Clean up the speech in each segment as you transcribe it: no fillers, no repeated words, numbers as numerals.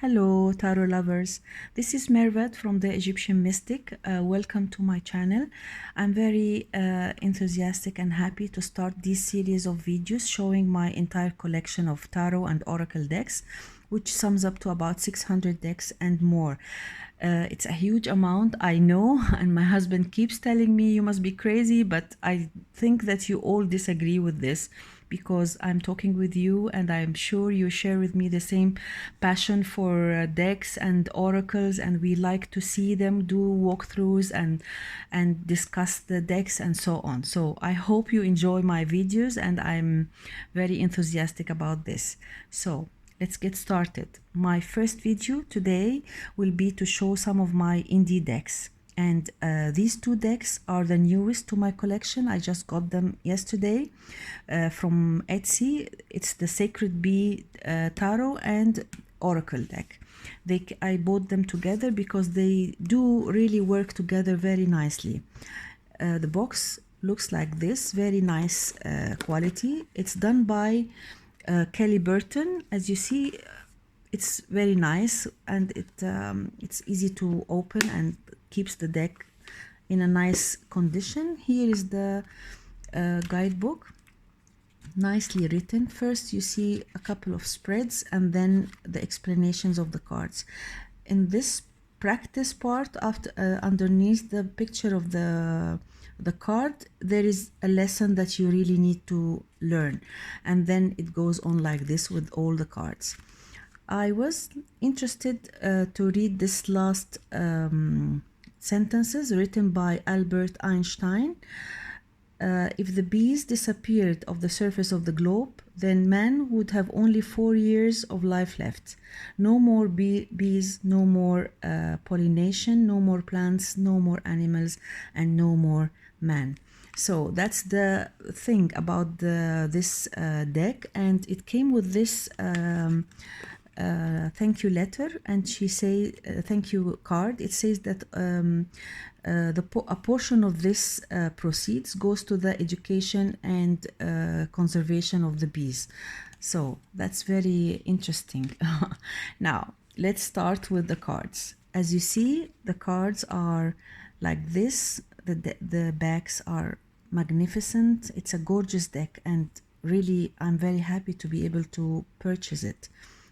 Hello, tarot lovers. This is Mervat from the Egyptian Mystic. Welcome to my channel. I'm very enthusiastic and happy to start this series of videos showing my entire collection of tarot and oracle decks, which sums up to about 600 decks and more. It's a huge amount, I know, and my husband keeps telling me you must be crazy, but I think that you all disagree with this because I'm talking with you and I'm sure you share with me the same passion for decks and oracles, and we like to see them, do walkthroughs and discuss the decks and so on. So I hope you enjoy my videos and I'm very enthusiastic about this. So let's get started. My first video today will be to show some of my indie decks. And these two decks are the newest to my collection. I just got them yesterday from Etsy. It's the Sacred Bee Tarot and Oracle deck. I bought them together because they do really work together very nicely. The box looks like this, very nice quality. It's done by Kelly Burton. As you see, it's very nice and it's easy to open and keeps the deck in a nice condition. Here is the guidebook, nicely written. First you see a couple of spreads and then the explanations of the cards. In this practice part, after underneath the picture of the card, there is a lesson that you really need to learn, and then it goes on like this with all the cards. I was interested to read this last sentences written by Albert Einstein. If the bees disappeared off the surface of the globe, then man would have only 4 years of life left. No more bees, no more pollination, no more plants, no more animals, and no more man. So that's the thing about this deck, and it came with this thank you letter, and she say thank you card. It says that a portion of this proceeds goes to the education and conservation of the bees. So that's very interesting. Now let's start with the cards. As you see, the cards are like this. The backs are magnificent. It's a gorgeous deck, and really I'm very happy to be able to purchase it.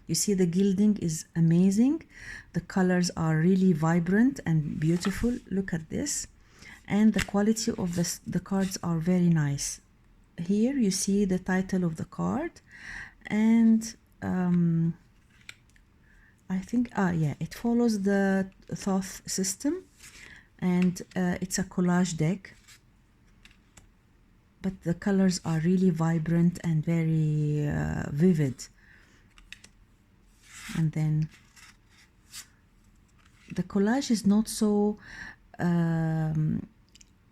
You see, the gilding is amazing. The colors are really vibrant and beautiful. Look at this. And the quality of the cards are very nice. Here you see the title of the card, and I think it follows the Thoth system, and it's a collage deck, but the colors are really vibrant and very vivid. And then the collage is not so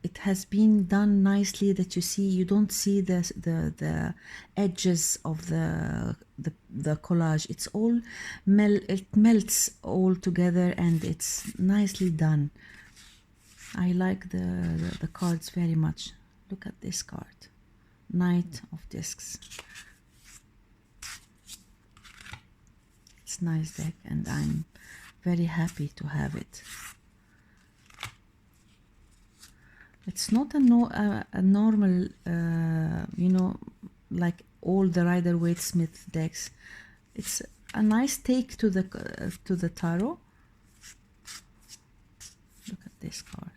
it has been done nicely that you see, you don't see the edges of the collage. It's all it melts all together and it's nicely done. I like the cards very much. Look at this card, Knight of Discs. It's nice deck, and I'm very happy to have it. It's not a normal, you know, like all the Rider-Waite-Smith decks. It's a nice take to the tarot. Look at this card.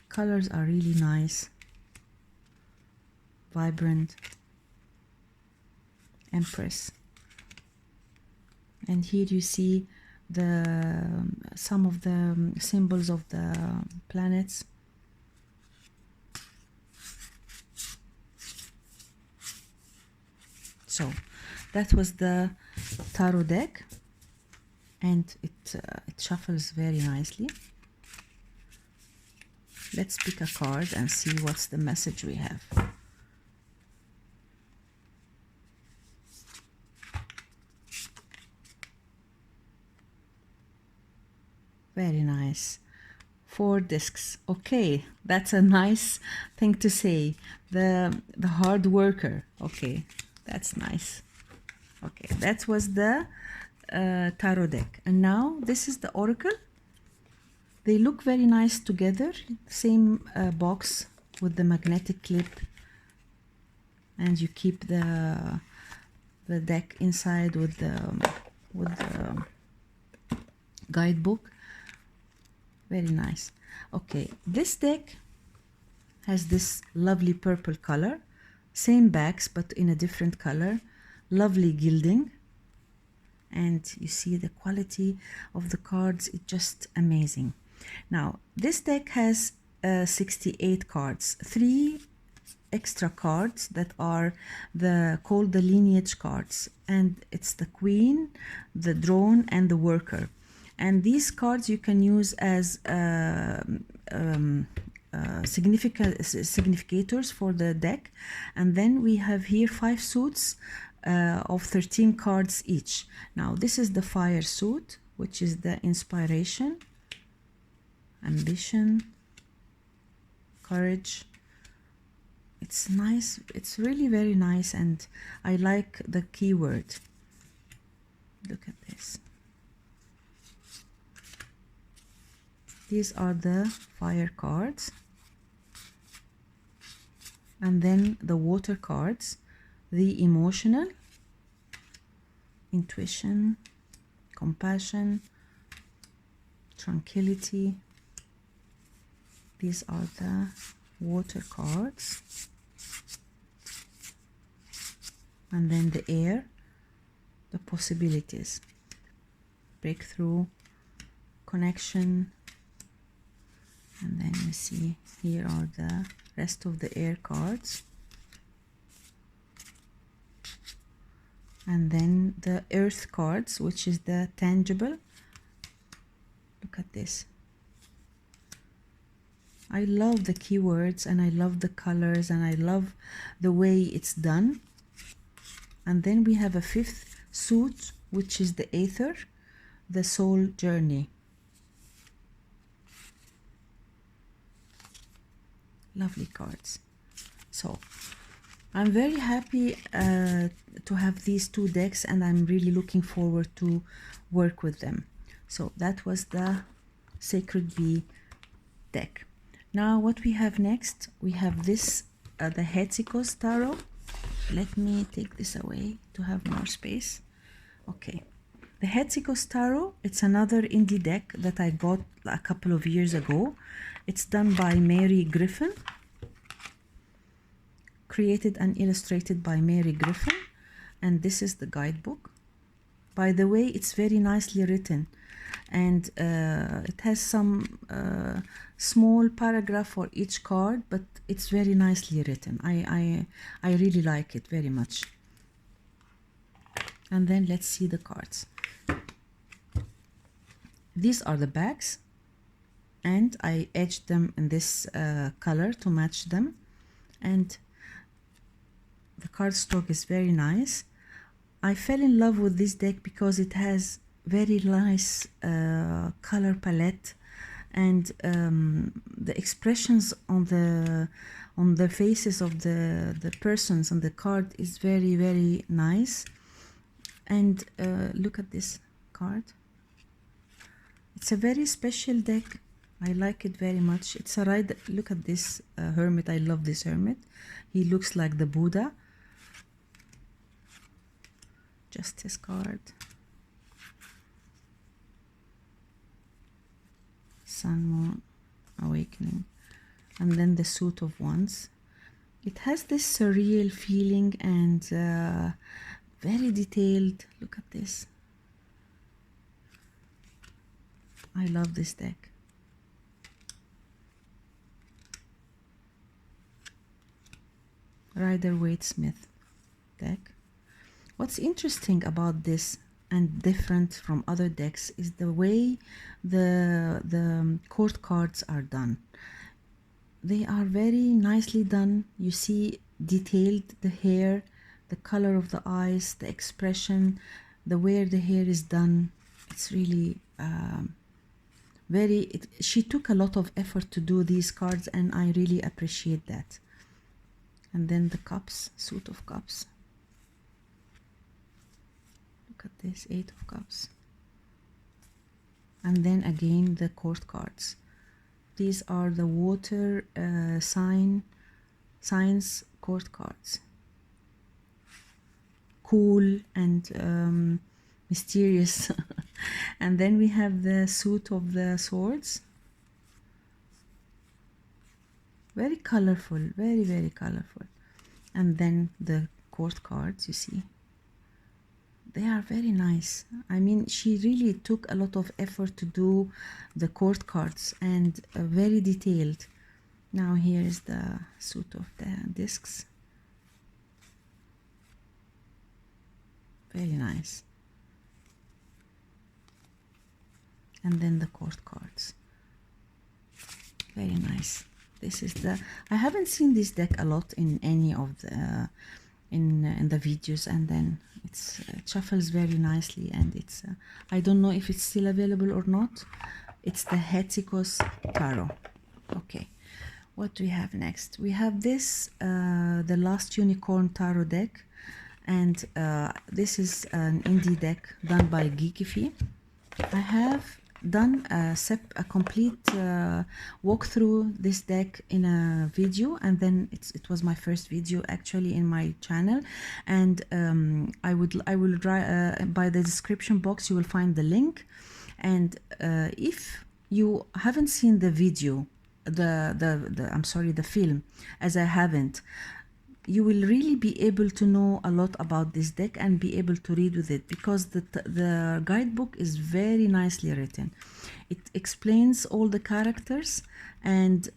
Colors are really nice, vibrant. Empress. And here you see some of the symbols of the planets. So that was the tarot deck, and it shuffles very nicely. Let's pick a card and see what's the message we have. Very nice. 4 discs. Okay, that's a nice thing to say. The hard worker. Okay, that's nice. Okay, that was the tarot deck. And now this is the oracle. They look very nice together. Same box with the magnetic clip, and you keep the deck inside with the guidebook. Very nice. Okay, this deck has this lovely purple color, same backs but in a different color, lovely gilding, and you see the quality of the cards, it's just amazing. Now this deck has 68 cards, 3 extra cards that are called the lineage cards, and it's the queen, the drone, and the worker. And these cards you can use as significators for the deck. And then we have here 5 suits of 13 cards each. Now this is the fire suit, which is the inspiration, ambition, courage. It's nice, it's really very nice, and I like the keyword. Look at this. These are the fire cards. And then the water cards, the emotional, intuition, compassion, tranquility. These are the water cards. And then the air, the possibilities, breakthrough, connection. And then you see here are the rest of the air cards. And then the earth cards, which is the tangible. Look at this. I love the keywords, and I love the colors, and I love the way it's done. And then we have a 5th suit, which is the Aether, the soul journey. Lovely cards. So I'm very happy to have these 2 decks, and I'm really looking forward to work with them. So that was the Sacred Bee deck. Now what we have next, we have this, the HEZICOS Tarot. Let me take this away to have more space. Okay, the HEZICOS Tarot, it's another indie deck that I got a couple of years ago. It's done by Mary Griffin, created and illustrated by Mary Griffin, and this is the guidebook. By the way, it's very nicely written, and it has some small paragraph for each card, but it's very nicely written. I really like it very much. And then let's see the cards. These are the backs, and I edged them in this color to match them, and the cardstock is very nice. I fell in love with this deck because it has very nice color palette, and the expressions on the faces of the persons on the card is very, very nice. And look at this card. It's a very special deck. I like it very much. It's a ride. Look at this hermit. I love this hermit. He looks like the Buddha. Justice card. Sun, Moon, Awakening. And then the Suit of Wands. It has this surreal feeling and very detailed. Look at this. I love this deck. Rider-Waite-Smith deck. What's interesting about this and different from other decks is the way the court cards are done. They are very nicely done. You see detailed the hair, the color of the eyes, the expression, the way the hair is done. It's really she took a lot of effort to do these cards, and I really appreciate that. And then the cups, Suit of Cups. Look at this, 8 of Cups. And then again the Court cards. These are the water signs Court cards. Cool and mysterious. And then we have the suit of the swords. Very colorful, very, very colorful. And then the Court cards, you see. They are very nice. I mean, she really took a lot of effort to do the Court cards and very detailed. Now here is the suit of the discs. Very nice. And then the Court cards. Very nice. This is the, I haven't seen this deck a lot in any of the in the videos, and then it shuffles very nicely, and it's I don't know if it's still available or not. It's the HEZICOS Tarot. Okay, what do we have next? We have this the Last Unicorn Tarot deck, and this is an indie deck done by Geekyfy. I have done a complete walkthrough this deck in a video, and then it was my first video actually in my channel, and I will by the description box you will find the link. And if you haven't seen the video, I'm sorry, the film, as I haven't, you will really be able to know a lot about this deck and be able to read with it, because the guidebook is very nicely written. It explains all the characters and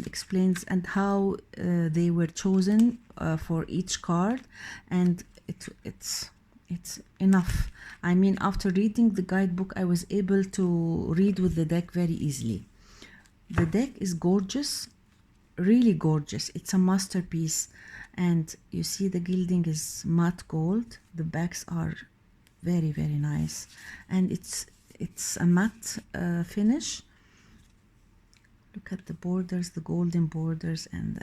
explains and how they were chosen for each card, and it's enough. I mean, after reading the guidebook, I was able to read with the deck very easily. The deck is gorgeous. Really gorgeous. It's a masterpiece, and you see the gilding is matte gold. The backs are very, very nice, and it's a matte finish. Look at the borders, the golden borders, and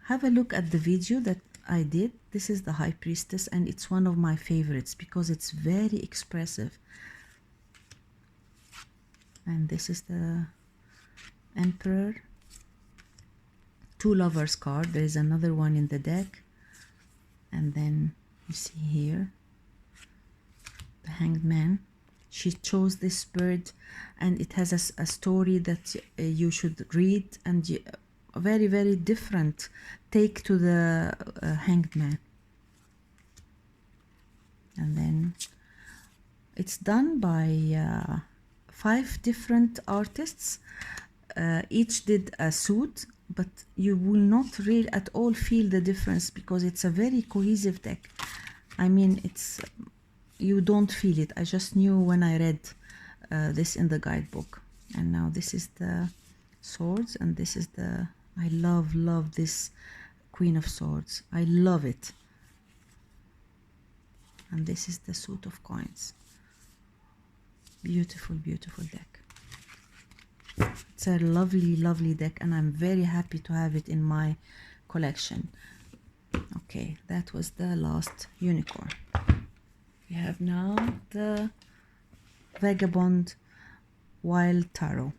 have a look at the video that I did. This is the High Priestess, and it's one of my favorites because it's very expressive. And this is the Emperor. 2 Lovers card. There is another one in the deck, and then you see here the Hanged Man. She chose this bird, and it has a story that you should read, and a very, very different take to the Hanged Man. And then it's done by 5 different artists. Each did a suit, but you will not really at all feel the difference because it's a very cohesive deck. I mean, you don't feel it. I just knew when I read this in the guidebook. And now this is the swords, and this is the, I love this Queen of Swords. I love it. And this is the suit of coins. Beautiful, beautiful deck. It's a lovely, lovely deck, and I'm very happy to have it in my collection. Okay, that was the last unicorn. We have now the Vagabond Wild Tarot.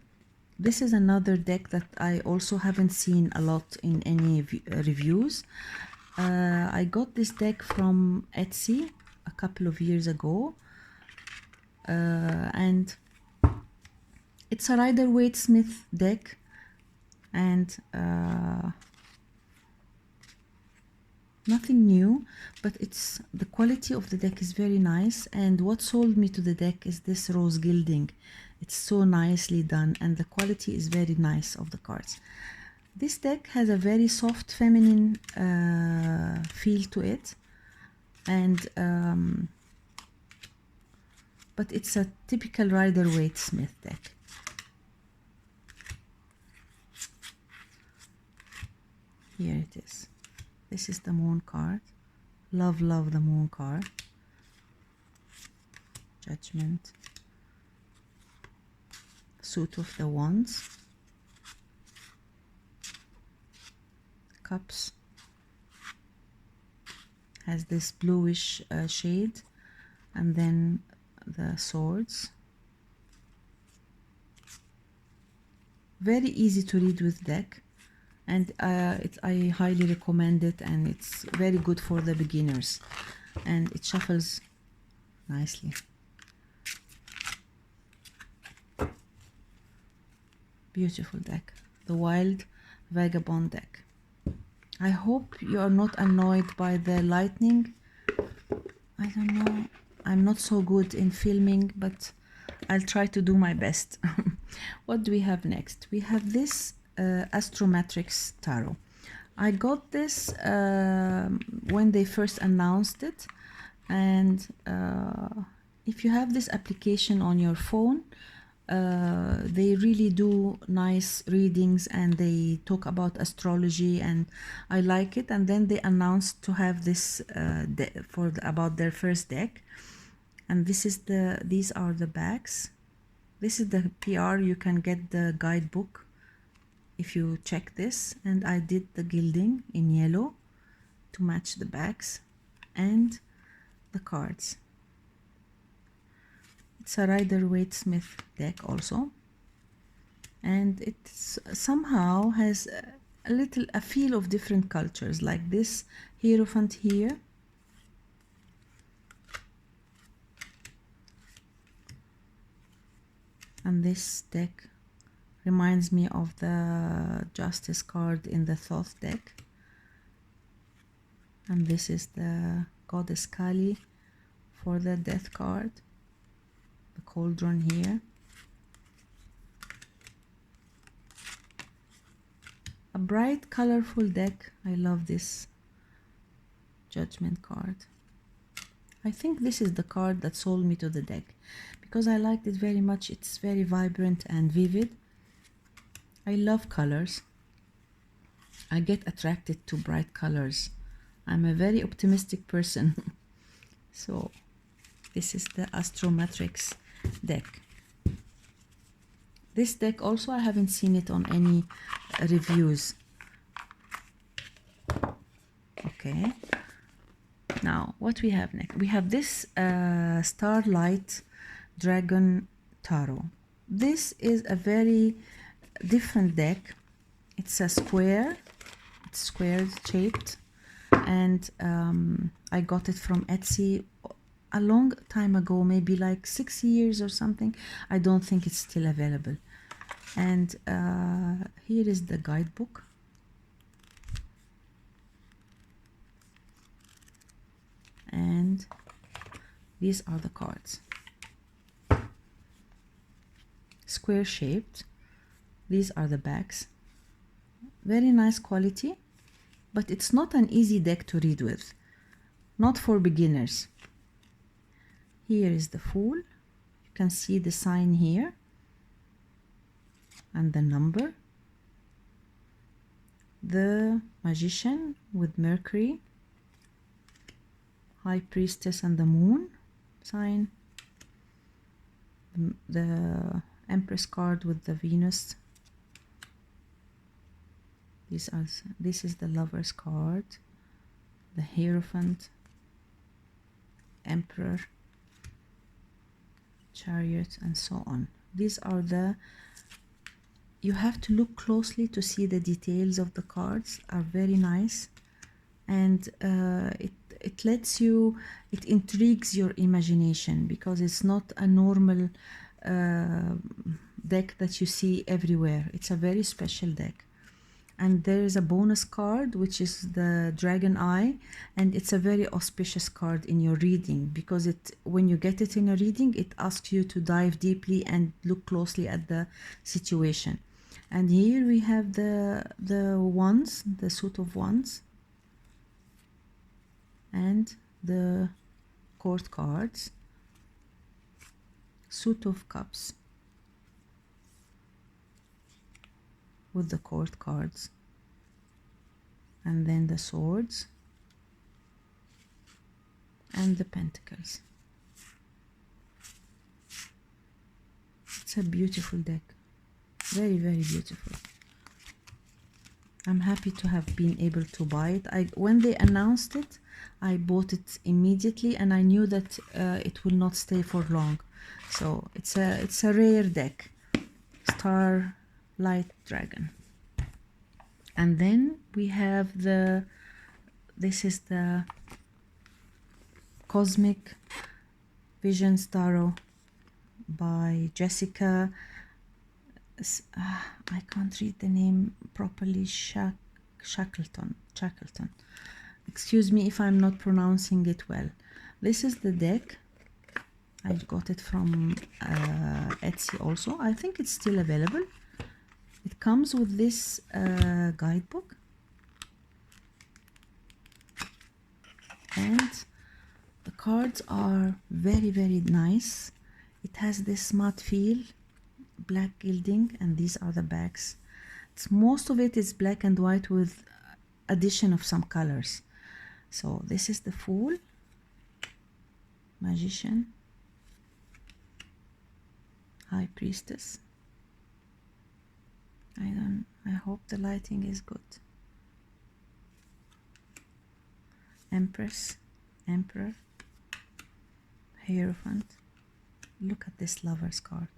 This is another deck that I also haven't seen a lot in any reviews. I got this deck from Etsy a couple of years ago, and it's a Rider-Waite-Smith deck, and nothing new, but the quality of the deck is very nice. And what sold me to the deck is this rose gilding. It's so nicely done, and the quality is very nice of the cards. This deck has a very soft feminine feel to it, and but it's a typical Rider-Waite-Smith deck. Here it is. This is the Moon card. Love the Moon card. Judgment. Suit of the Wands. Cups. has this bluish shade, and then the swords. Very easy to read with deck, and I highly recommend it, and it's very good for the beginners, and it shuffles nicely. Beautiful deck, the Wild Vagabond deck. I hope you are not annoyed by the lightning. I don't know, I'm not so good in filming, but I'll try to do my best. What do we have next? We have this Astromatrix Tarot. I got this when they first announced it, and if you have this application on your phone, they really do nice readings, and they talk about astrology, and I like it. And then they announced to have this about their first deck, and these are the backs. This is the PR. You can get the guidebook if you check this, and I did the gilding in yellow to match the backs and the cards. It's a Rider-Waite-Smith deck also, and it somehow has a feel of different cultures, like this Hierophant here, and this deck reminds me of the Justice card in the Thoth deck, and this is the Goddess Kali for the Death card, the Cauldron here. A bright, colorful deck. I love this Judgment card. I think this is the card that sold me to the deck, because I liked it very much. It's very vibrant and vivid. I love colors. I get attracted to bright colors. I'm a very optimistic person. So this is the Astrometrics deck. This deck also, I haven't seen it on any reviews. Okay, now what we have next? We have this Starlight Dragon Tarot. This is a very different deck. It's a square, it's square shaped, and I got it from Etsy a long time ago, maybe like 6 years or something. I don't think it's still available. And here is the guidebook. And these are the cards. Square shaped. These are the backs. Very nice quality, but it's not an easy deck to read with. Not for beginners. Here is the Fool. You can see the sign here and the number. The Magician with Mercury, High Priestess and the Moon sign, the Empress card with the Venus. This is the Lover's card, the Hierophant, Emperor, Chariot, and so on. These are you have to look closely to see the details of the cards. Are very nice, and it lets you, it intrigues your imagination, because it's not a normal deck that you see everywhere. It's a very special deck. And there is a bonus card, which is the Dragon Eye, and it's a very auspicious card in your reading, because when you get it in a reading, it asks you to dive deeply and look closely at the situation. And here we have the wands, the suit of wands, and the court cards, suit of cups with the court cards, and then the swords and the pentacles. It's a beautiful deck, very, very beautiful. I'm happy to have been able to buy it. When they announced it, I bought it immediately, and I knew that it will not stay for long. So it's a rare deck, Starlight Dragon. And then we have this is the Cosmic Visions Tarot by Jessica. I can't read the name properly. Shackleton. Excuse me if I'm not pronouncing it well. This is the deck. I got it from Etsy also. I think it's still available. It comes with this guidebook. And the cards are very, very nice. It has this matte feel, black gilding, and these are the backs. Most of it is black and white with addition of some colors. So this is the Fool, Magician, High Priestess. I hope the lighting is good. Empress, Emperor, Hierophant. Look at this Lover's card.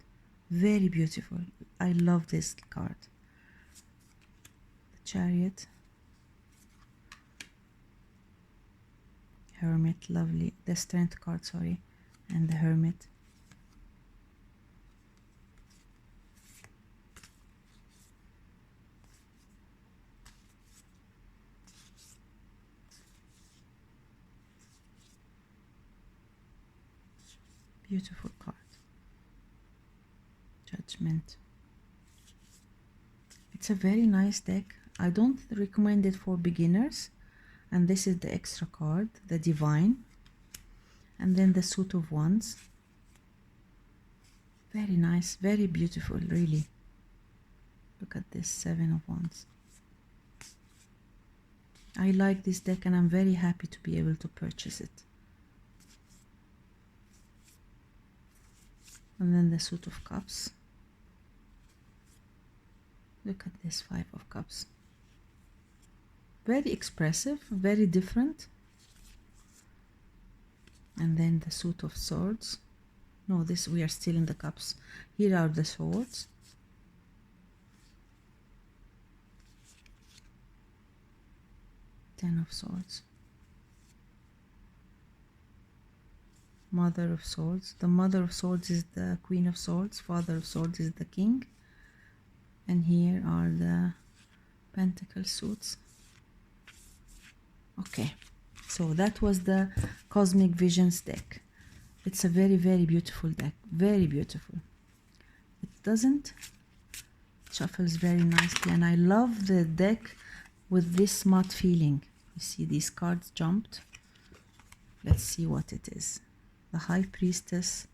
Very beautiful. I love this card. The Chariot. Hermit, lovely. The Strength card, sorry. And the Hermit. Beautiful card. Judgment. It's a very nice deck. I don't recommend it for beginners. And this is the extra card, the Divine. And then the Suit of Wands. Very nice, very beautiful, really. Look at this, Seven of Wands. I like this deck and I'm very happy to be able to purchase it. And then the Suit of Cups. Look at this, Five of Cups. Very expressive, very different. And then the Suit of Swords. No, this, we are still in the cups. Here are the swords. Ten of Swords. Mother of Swords. The Mother of Swords is the Queen of Swords. Father of Swords is the King. And here are the Pentacle suits. Okay, so that was the Cosmic Visions deck. It's a very, very beautiful deck. Very beautiful. It doesn't shuffles very nicely, and I love the deck with this matte feeling. You see these cards jumped. Let's see what it is. The High Priestess,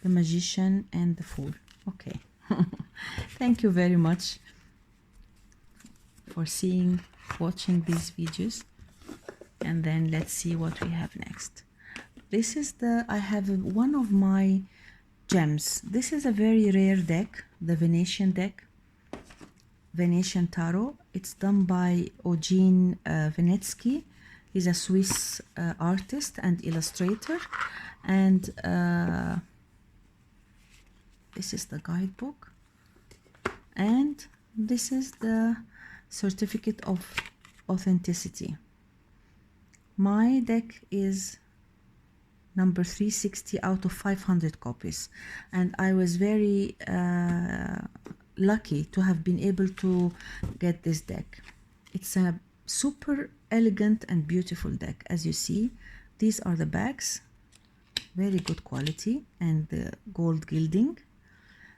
the Magician, and the Fool. Okay. Thank you very much for watching these videos. And then let's see what we have next. This is I have one of my gems. This is a very rare deck, the Venetian deck, Venetian Tarot. It's done by Eugene Venetsky. He's a Swiss artist and illustrator. And this is the guidebook. And this is the certificate of authenticity. My deck is number 360 out of 500 copies, and I was very lucky to have been able to get this deck. It's a super elegant and beautiful deck. As you see, these are the backs, very good quality, and the gold gilding,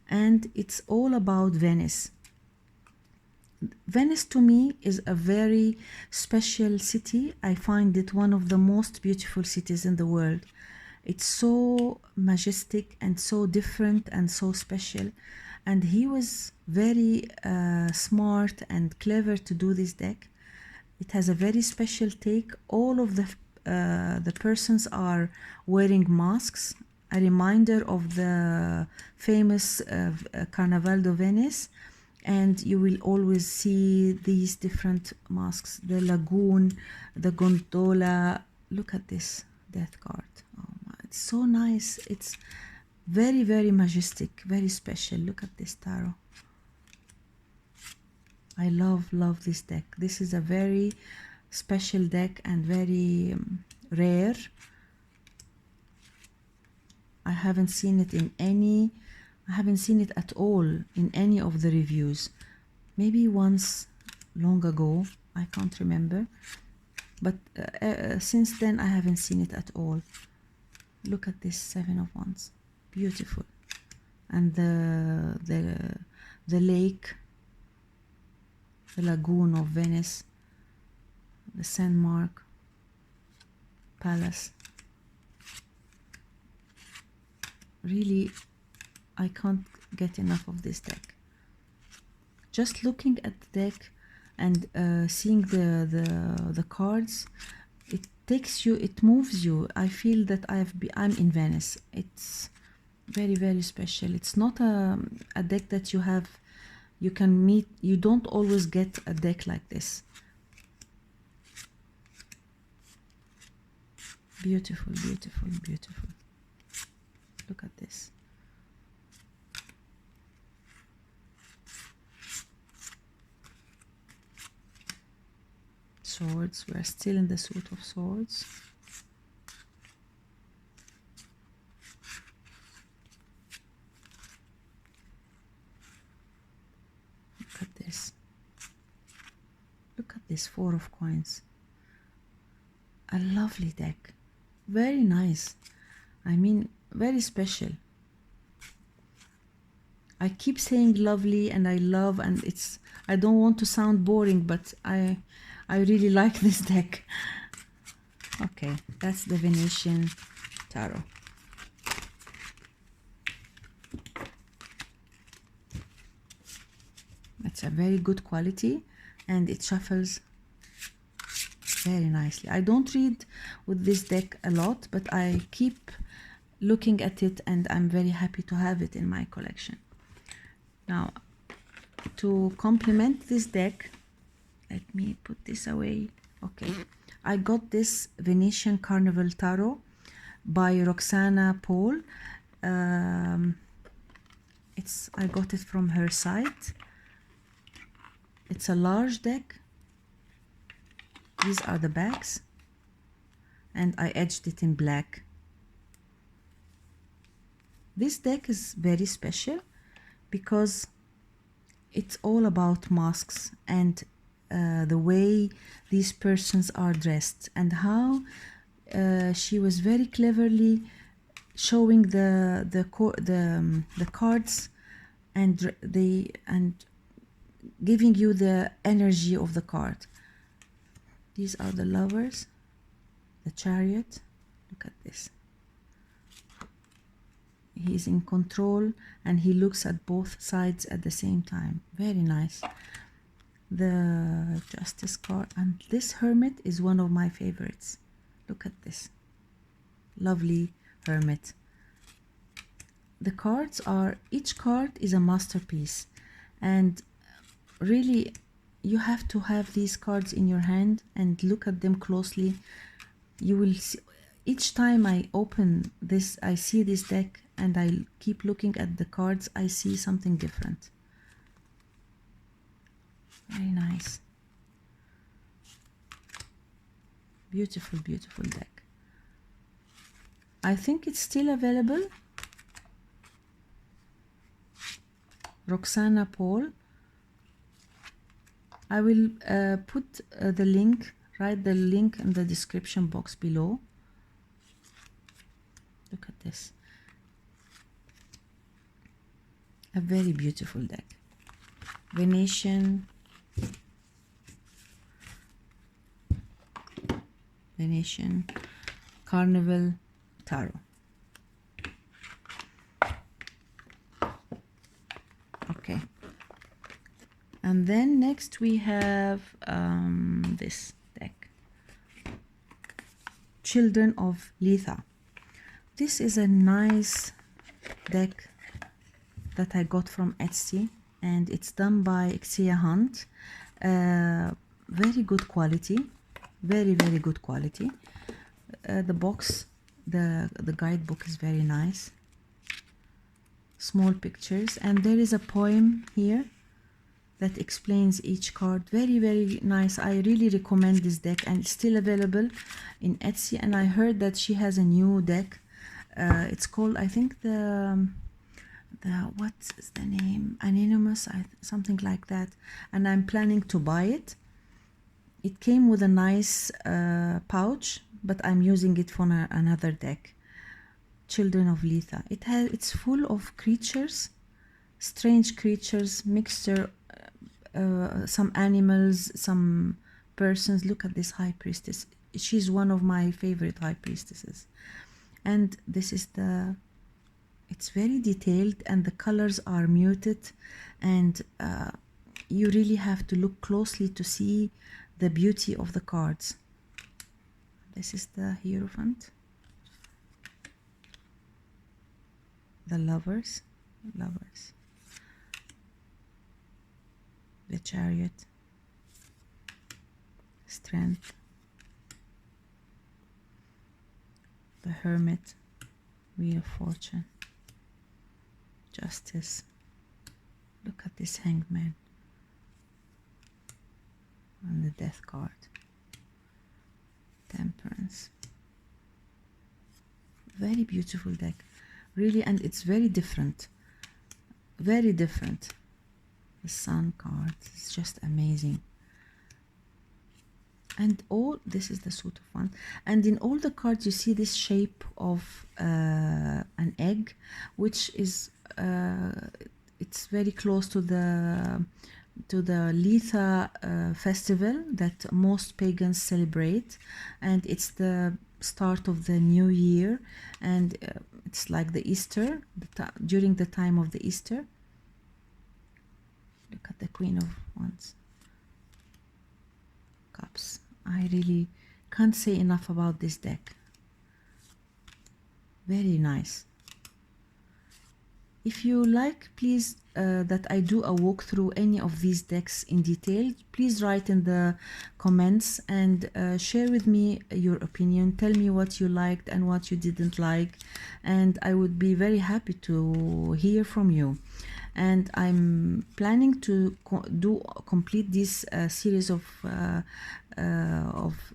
and it's all about Venice. Venice to me is a very special city. I find it one of the most beautiful cities in the world. It's so majestic and so different and so special. And he was very smart and clever to do this deck. It has a very special take. All of the persons are wearing masks, a reminder of the famous Carnaval de Venice. and you will always see these different masks, the lagoon, the gondola. Look at this death card. Oh my, it's so nice. It's very, very majestic, very special. Look at this tarot. I love this deck. This is a very special deck and very rare. I haven't seen it at all in any of the reviews. Maybe once long ago, I can't remember, but since then I haven't seen it at all. Look at this Seven of Wands, beautiful, and the lake, the lagoon of Venice, the San Mark Palace. Really, I can't get enough of this deck. Just looking at the deck and seeing the cards, it takes you, it moves you. I feel that I'm in Venice. It's very, very special. It's not a deck that you can meet. You don't always get a deck like this. Beautiful, beautiful, beautiful. Look at this. Swords. We're still in the suit of swords. Look at this. Look at this Four of Coins. A lovely deck. Very nice. I mean, very special. I keep saying lovely and I love, and I don't want to sound boring, but I really like this deck. Okay, that's the Venetian Tarot. It's a very good quality and it shuffles very nicely. I don't read with this deck a lot, but I keep looking at it and I'm very happy to have it in my collection. Now, to complement this deck, let me put this away. Okay, I got this Venetian Carnival Tarot by Roxana Paul. I got it from her site. It's a large deck. These are the backs, and I edged it in black. This deck is very special because it's all about masks and the way these persons are dressed, and how she was very cleverly showing the cards and giving you the energy of the card. These are the Lovers, the Chariot. Look at this. He's in control and he looks at both sides at the same time. Very nice. The Justice card, and this Hermit is one of my favorites. Look at this lovely Hermit. The cards are, each card is a masterpiece, and really you have to have these cards in your hand and look at them closely. You will see, each time I open this, I see this deck and I keep looking at the cards, I see something different. Very nice. Beautiful, beautiful deck. I think it's still available. Roxana Paul. I will put the link, write the link in the description box below. Look at this. A very beautiful deck. Venetian Carnival Tarot. Okay. And then next we have this deck. Children of Litha. This is a nice deck that I got from Etsy. and it's done by Xia Hunt. Very good quality, very good quality. The box, the guidebook is very nice. Small pictures, and there is a poem here that explains each card. Very nice. I really recommend this deck, and it's still available in Etsy. And I heard that she has a new deck. It's called, I think, the what's the name, Anonymous, something like that, and I'm planning to buy it. It came with a nice pouch, but I'm using it for another deck, Children of Litha. It's full of creatures, strange creatures, mixture, some animals, some persons. Look at this high priestess. She's one of my favorite high priestesses. And this is it's very detailed, and the colors are muted, and you really have to look closely to see the beauty of the cards. This is the Hierophant, the Lovers, the Chariot, Strength, the Hermit, Wheel of Fortune, Justice. Look at this Hanged Man, and the Death card, Temperance. Very beautiful deck, really, and it's very different, very different. The Sun card is just amazing. And all this is the Suit of Wands, and in all the cards you see this shape of an egg, which is it's very close to the Litha festival that most pagans celebrate, and it's the start of the new year, and it's like the Easter, during the time of the Easter. Look at the Queen of Wands, Cups. I really can't say enough about this deck. Very nice. If you like, please, that I do a walkthrough any of these decks in detail, please write in the comments and share with me your opinion. Tell me what you liked and what you didn't like, and I would be very happy to hear from you. And I'm planning to complete this series of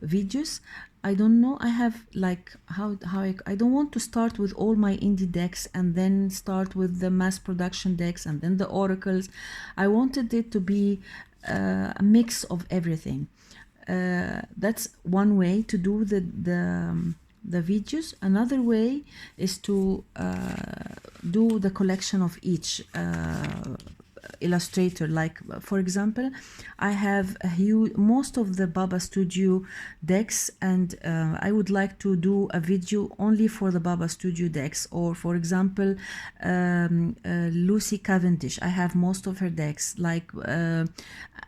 videos. I don't know, I have like I don't want to start with all my indie decks and then start with the mass production decks and then the oracles. I wanted it to be a mix of everything. That's one way to do the videos. Another way is to do the collection of each illustrator. Like, for example, I have most of the Baba Studio decks, and I would like to do a video only for the Baba Studio decks. Or for example, Lucy Cavendish, I have most of her decks, like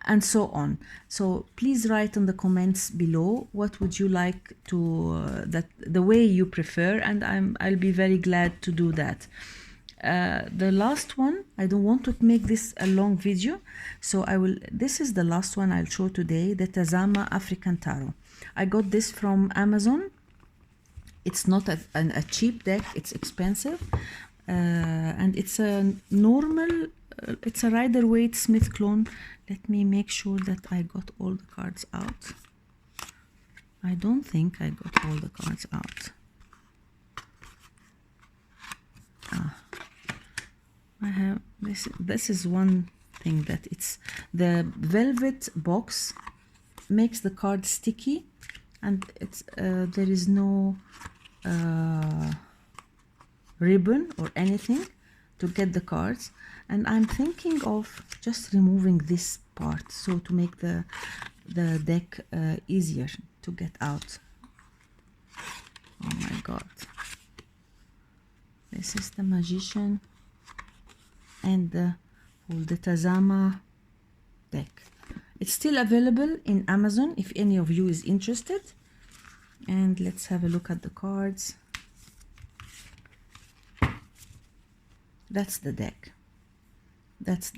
and so on. So please write in the comments below what would you like to the way you prefer, and I'll be very glad to do that. The last one, I don't want to make this a long video, so this is the last one I'll show today, the Tazama African Tarot. I got this from Amazon. It's not a cheap deck, it's expensive, and it's a normal, it's a Rider-Waite Smith clone. Let me make sure that I got all the cards out. I don't think I got all the cards out. I have this is one thing, that it's the velvet box makes the card sticky, and it's there is no ribbon or anything to get the cards, and I'm thinking of just removing this part, so to make the deck easier to get out. Oh my god, this is the Magician and the Tazama deck. It's still available in Amazon if any of you is interested. And let's have a look at the cards. That's the deck.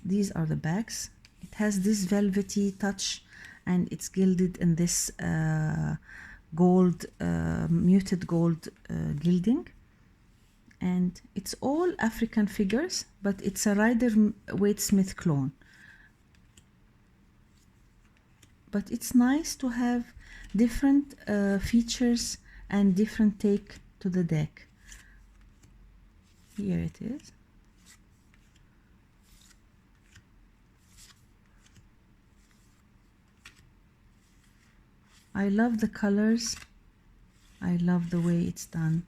These are the backs. It has this velvety touch, and it's gilded in this gold, muted gold gilding. And it's all African figures, but it's a Rider-Waite-Smith clone. But it's nice to have different features and different take to the deck. Here it is. I love the colors. I love the way it's done.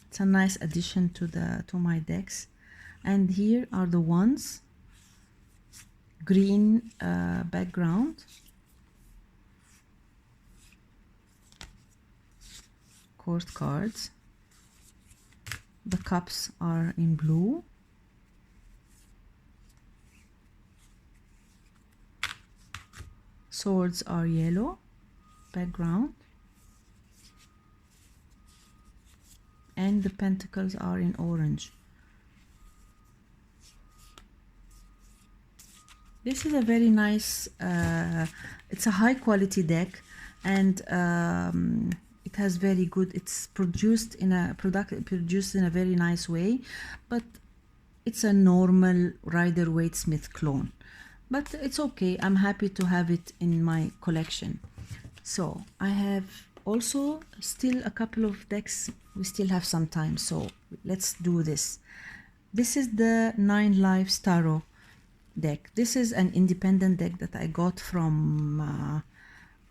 It's a nice addition to my decks. And here are the ones. Green background. Court cards. The cups are in blue. Swords are yellow background. And the pentacles are in orange. This is a very nice, it's a high quality deck, and it has very good, it's produced in a very nice way, but it's a normal Rider-Waite-Smith clone. But it's okay, I'm happy to have it in my collection. So I have also still a couple of decks. We still have some time, so let's do this. This is the 9 Lives Tarot deck. This is an independent deck that I got from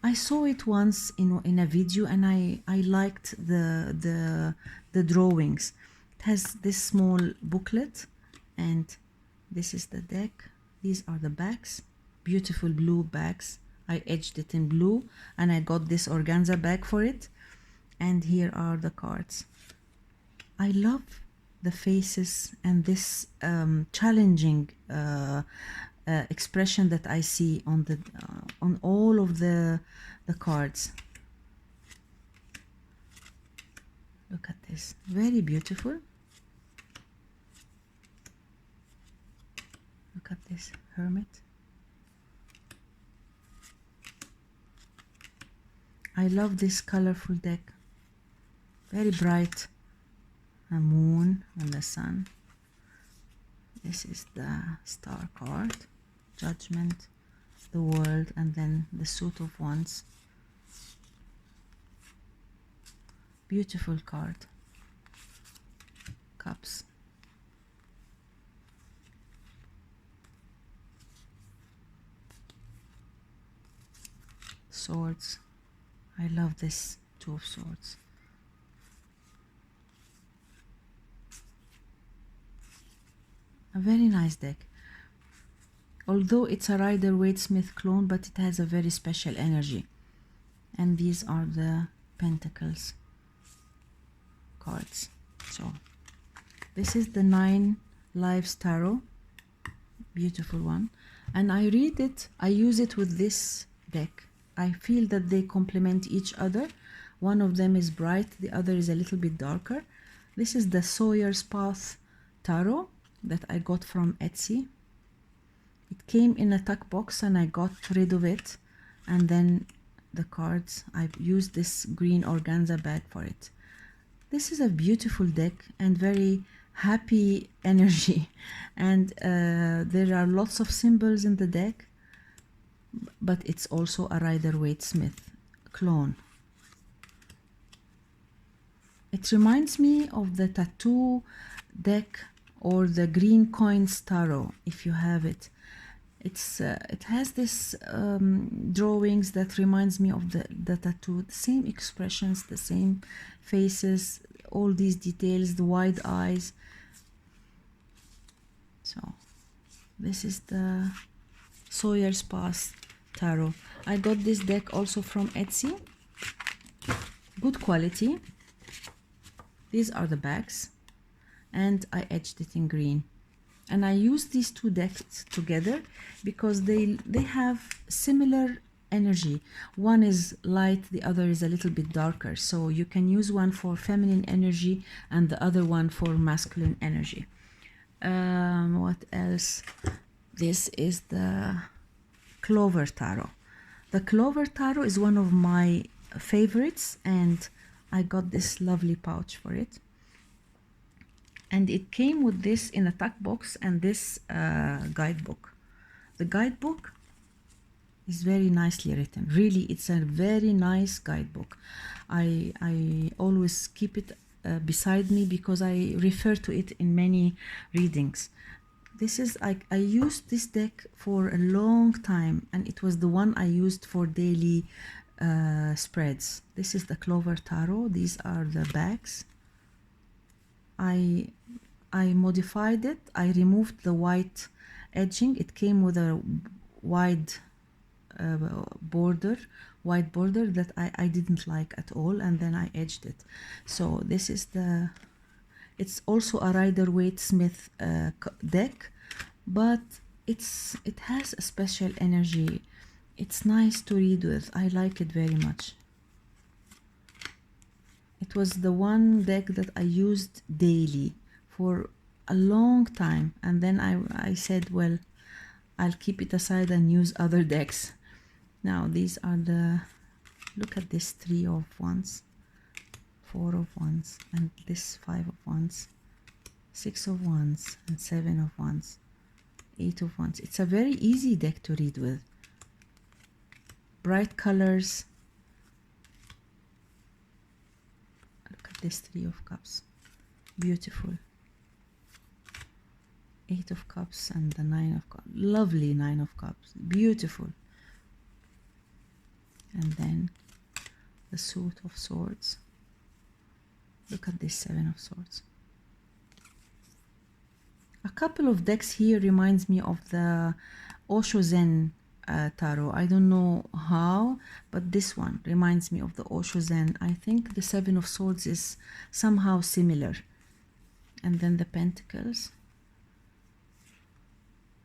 I saw it once in a video, and I liked the drawings. It has this small booklet, and this is the deck. These are the backs, beautiful blue backs. I edged it in blue, and I got this organza bag for it. And here are the cards. I love the faces and this challenging expression that I see on all of the cards. Look at this, very beautiful. Look at this Hermit. I love this colorful deck, very bright. A moon and the sun. This is the Star card, Judgment, the World, and then the Suit of Wands. Beautiful card. Cups. Swords. I love this Two of Swords. A very nice deck. Although it's a Rider-Waite-Smith clone, but it has a very special energy. And these are the Pentacles cards. So this is the 9 Lives Tarot. Beautiful one. And I read it, I use it with this deck. I feel that they complement each other. One of them is bright, the other is a little bit darker. This is the Sawyer's Path Tarot that I got from Etsy. It came in a tuck box and I got rid of it, and then the cards, I've used this green organza bag for it. This is a beautiful deck and very happy energy, and there are lots of symbols in the deck, but it's also a Rider-Waite-Smith clone. It reminds me of the tattoo deck or the Green Coins Tarot, if you have it. It has this drawings that reminds me of the tattoo, the same expressions, the same faces, all these details, the wide eyes. So this is the Sawyer's Path Tarot. I got this deck also from Etsy. Good quality. These are the backs, and I edged it in green. And I use these two decks together because they have similar energy. One is light, the other is a little bit darker. So you can use one for feminine energy and the other one for masculine energy. What else? This is the Clover Tarot. The Clover Tarot is one of my favorites, and I got this lovely pouch for it. And it came with this in a tuck box and this guidebook. The guidebook is very nicely written. Really, it's a very nice guidebook. I always keep it beside me because I refer to it in many readings. This is, I used this deck for a long time, and it was the one I used for daily spreads. This is the Clover Tarot. These are the backs. I modified it. I removed the white edging. It came with a wide white border that I didn't like at all, and then I edged it. So this is the, it's also a Rider-Waite Smith deck, but it has a special energy. It's nice to read with. I like it very much. It was the one deck that I used daily for a long time, and then I said, well, I'll keep it aside and use other decks. Now these are the, look at this 3 of Wands, 4 of Wands, and this 5 of Wands, 6 of Wands, and 7 of Wands, 8 of Wands. It's a very easy deck to read with. Bright colors. Look at this 3 of Cups. Beautiful. 8 of Cups and the 9 of Cups. Lovely 9 of Cups. Beautiful. And then the Suit of Swords. Look at this 7 of Swords. A couple of decks here reminds me of the Osho Zen Tarot. I don't know how, but this one reminds me of the Osho Zen. I think the 7 of Swords is somehow similar. And then the Pentacles.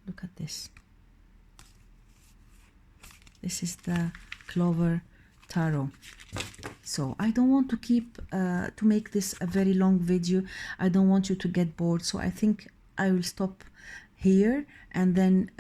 Look at this. This is the Clover Tarot. So I don't want to keep to make this a very long video. I don't want you to get bored, so I think I will stop here, and then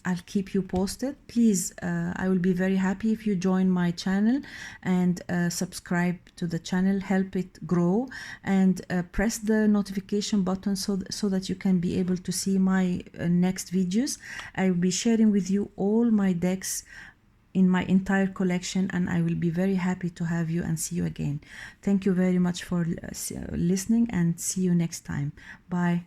I'll keep you posted. Please, I will be very happy if you join my channel and subscribe to the channel, help it grow, and press the notification button so that you can be able to see my next videos. I will be sharing with you all my decks in my entire collection, and I will be very happy to have you and see you again. Thank you very much for listening, and see you next time. Bye.